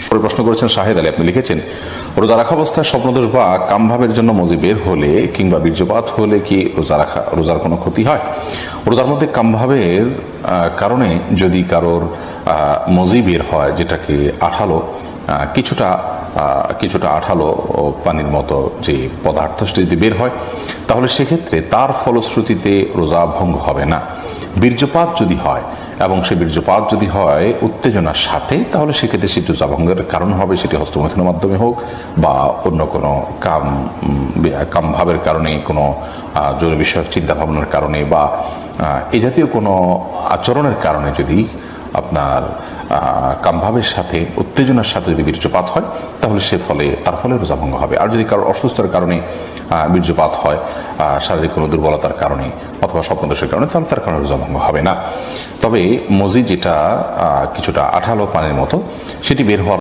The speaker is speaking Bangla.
পরে প্রশ্ন করেছেন শাহেদ আলী, আপনি লিখেছেন রোজা রাখা অবস্থায় স্বপ্নদোষ বা কামভাবের জন্য মজি বের হলে কিংবা বীর্যপাত হলে কি রোজার কোনো ক্ষতি হয়? রোজার মধ্যে কামভাবের কারণে যদি কারোর মজি বের হয়, যেটাকে আঠালো কিছুটা আঠালো পানির মতো যে পদার্থ যদি বের হয়, তাহলে সেক্ষেত্রে তার ফলশ্রুতিতে রোজা ভঙ্গ হবে না। বীর্যপাত যদি হয় এবং সে বীর্যপাত যদি হয় উত্তেজনার সাথে, তাহলে সেক্ষেত্রে সেটি রোজা ভঙ্গের কারণ হবে, সেটি হস্তমৈথুনের মাধ্যমে হোক বা অন্য কোনো কামভাবের কারণে, কোনো যৌন বিষয়ক চিন্তা ভাবনার কারণে বা এই জাতীয় কোনো আচরণের কারণে যদি আপনার কামভাবের সাথে উত্তেজনার সাথে যদি বীর্যপাত হয়, তাহলে তার ফলে রোজা ভঙ্গ হবে। আর যদি কারোর অসুস্থতার কারণে বীর্যপাত হয়, শারীরিক কোনো দুর্বলতার কারণে অথবা স্বপ্নদোষের কারণে, তাহলে তার কারণে রোজা ভঙ্গ হবে না। তবে মজি যেটা কিছুটা আঠালো পানির মতো, সেটি বের হওয়ার